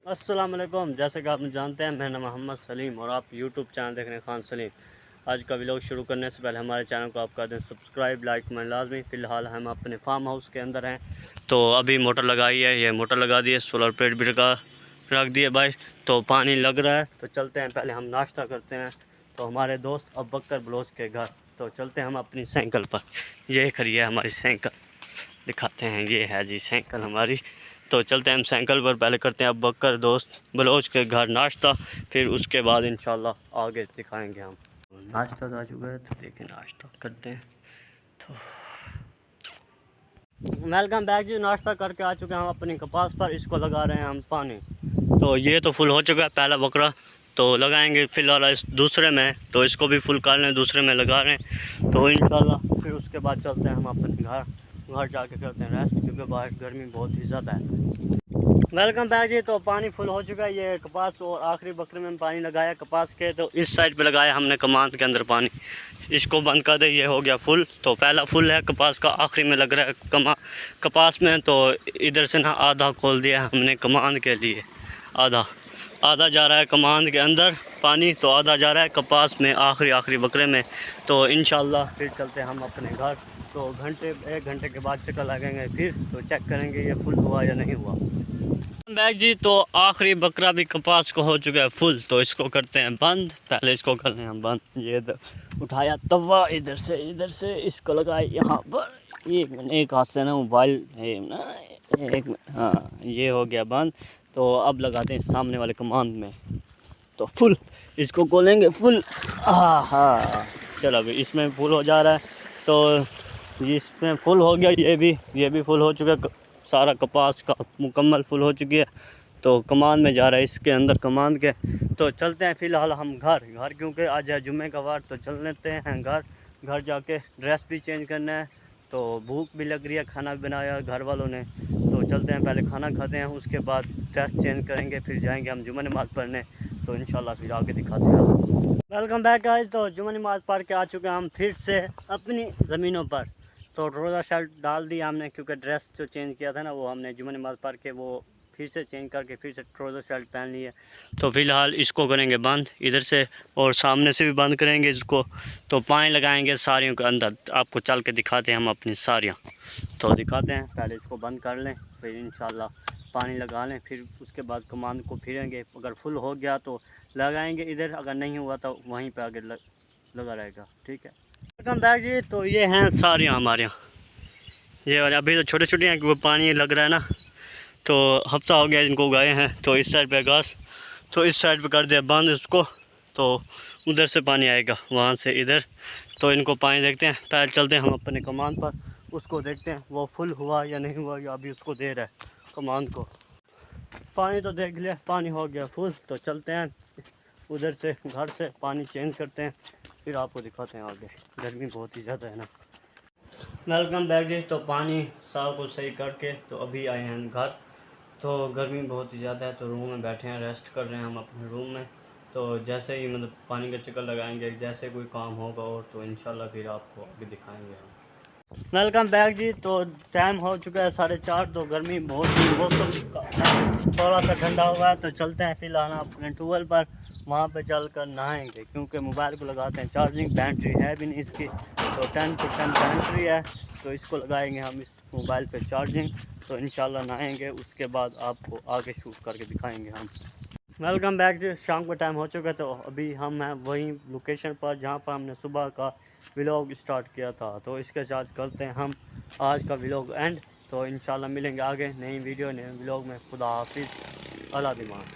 अस्सलाम वालेकुम। जैसे कि आप जानते हैं, मेरा नाम मोहम्मद सलीम और आप यूट्यूब चैनल देख रहे हैं खान सलीम। आज का व्लॉग शुरू करने से पहले हमारे चैनल को आप कर दें सब्सक्राइब, लाइक कमेंट लाजमी। फ़िलहाल हम अपने फार्म हाउस के अंदर हैं, तो अभी मोटर लगाई है, ये मोटर लगा दी है, सोलर प्लेट भी रख दिए भाई। तो पानी लग रहा है, तो चलते हैं, पहले हम नाश्ता करते हैं। तो हमारे दोस्त अबकर बलोच के घर, तो चलते हैं हम अपनी साइकिल पर। ये खड़ी है हमारी साइकिल, दिखाते हैं, ये है जी साइकिल हमारी। तो चलते हैं हम साइकिल पर, पहले करते हैं अबकर दोस्त बलोच के घर नाश्ता, फिर उसके बाद इंशाल्लाह आगे दिखाएंगे हम। नाश्ता तो आ चुका है, तो देखिए नाश्ता करते हैं। तो वेलकम बैक जी। नाश्ता करके आ चुके हैं हम अपनी कपास पर, इसको लगा रहे हैं हम पानी। तो ये तो फुल हो चुका है पहला बकरा, तो लगाएंगे फिलहाल इस दूसरे में, तो इसको भी फुल कर लें, दूसरे में लगा रहे हैं। तो इंशाल्लाह फिर उसके बाद चलते हैं हम अपने घर जाके करते हैं रेस्ट, क्योंकि बाहर गर्मी बहुत ही ज़्यादा है। वेलकम बैक जी। तो पानी फुल हो चुका है, ये कपास और आखिरी बकरे में पानी लगाया कपास के, तो इस साइड पे लगाया हमने कमांद के अंदर पानी। इसको बंद कर दे, ये हो गया फुल। तो पहला फुल है कपास का, आखिरी में लग रहा है कपास में। तो इधर से ना आधा खोल दिया हमने कमांद के लिए, आधा जा रहा है कमांद के अंदर पानी, तो आधा जा रहा है कपास में आखिरी बकरे में। तो इंशाल्लाह फिर चलते हैं हम अपने घर। तो एक घंटे के बाद चक्कर लगेंगे फिर, तो चेक करेंगे ये फुल हुआ या नहीं हुआ। बैग जी, तो आखिरी बकरा भी कपास को हो चुका है फुल, तो इसको करते हैं बंद। पहले इसको कर लें हम बंद। ये उठाया तवा, इधर से इसको लगाए यहाँ पर। एक हाथ से ना मोबाइल है ना, एक हाँ, ये हो गया बंद। तो अब लगाते हैं सामने वाले कमांड में, तो फुल इसको खोलेंगे फुल। हाँ, चलो अभी इसमें फुल हो जा रहा है, तो इसमें फुल हो गया, ये भी फुल हो चुका है, सारा कपास का मुकम्मल फुल हो चुकी है। तो कमान में जा रहा है, इसके अंदर कमान के। तो चलते हैं फ़िलहाल हम घर, क्योंकि आज है जुम्मे का वार। तो चल लेते हैं घर जाके ड्रेस भी चेंज करना है, तो भूख भी लग रही है, खाना भी बनाया घर वालों ने। तो चलते हैं, पहले खाना खाते हैं, उसके बाद ड्रेस चेंज करेंगे, फिर जाएंगे हम जुम्मा नमाज़ पढ़ने। तो इंशाल्लाह फिर आगे दिखाते हैं। Welcome back guys. तो जुम्मा नमाज़ पढ़ के आ चुके हैं हम फिर से अपनी ज़मीनों पर। तो रोज़ा शर्ट डाल दिया हमने, क्योंकि ड्रेस जो चेंज किया था ना, वो हमने जुम्मा नमाज़ पढ़ के वो फिर से चेंज करके फिर से ट्राउज़र शर्ट पहन ली है। तो फ़िलहाल इसको करेंगे बंद इधर से, और सामने से भी बंद करेंगे इसको। तो पानी लगाएंगे साड़ियों के अंदर, आपको चल के दिखाते हैं हम अपनी साड़ियाँ। तो दिखाते हैं, पहले इसको बंद कर लें, फिर इंशाल्लाह पानी लगा लें, फिर उसके बाद कमान को फिरेंगे। अगर फुल हो गया तो लगाएंगे इधर, अगर नहीं हुआ तो वहीं पर आगे लगा रहेगा। ठीक है, वेलकम बैक जी। तो ये हैं साड़ियाँ हमारे यहाँ, ये वाले अभी तो छोटे छोटे हैं, क्योंकि पानी लग रहा है ना, तो हफ्ता हो गया इनको उगाए हैं। तो इस साइड पे घास, तो इस साइड पे कर दिया बंद इसको, तो उधर से पानी आएगा, वहाँ से इधर। तो इनको पानी देखते हैं, पहले चलते हैं हम अपने कमान पर, उसको देखते हैं वो फुल हुआ या नहीं हुआ, या अभी उसको दे रहा है कमान को। पानी तो देख लिया, पानी हो गया फुल। तो चलते हैं उधर से, घर से पानी चेंज करते हैं, फिर आपको दिखाते हैं आगे। गर्मी बहुत ही ज़्यादा है ना। वेलकम बैक जी। तो पानी साफ को सही करके तो अभी आए हैं घर। तो गर्मी बहुत ही ज़्यादा है, तो रूम में बैठे हैं, रेस्ट कर रहे हैं हम अपने रूम में। तो जैसे ही मतलब पानी का चक्कर लगाएंगे, जैसे कोई काम होगा और, तो इंशाल्लाह फिर आपको आगे दिखाएंगे हम। वेलकम बैक जी। तो टाइम हो चुका है 4:30। तो गर्मी बहुत ही, मौसम थोड़ा सा ठंडा हुआ है। तो चलते हैं फिलहाल अपने ट्यूबवेल पर, वहाँ पे चलकर नहाएंगे, क्योंकि मोबाइल को लगाते हैं चार्जिंग, बैटरी है भी नहीं इसकी, तो 10% बैटरी है। तो इसको लगाएंगे हम इस मोबाइल पे चार्जिंग। तो इंशाल्लाह नहाएंगे, उसके बाद आपको आगे शूट करके दिखाएंगे हम। वेलकम बैक जी। शाम का टाइम हो चुका है, तो अभी हम हैं वही लोकेशन पर जहाँ पर हमने सुबह का व्लॉग स्टार्ट किया था। तो इसके साथ करते हैं हम आज का व्लॉग एंड। तो इंशाल्लाह मिलेंगे आगे नई वीडियो नए व्लॉग में। खुदा हाफिज़, अल्लाह दिमाग।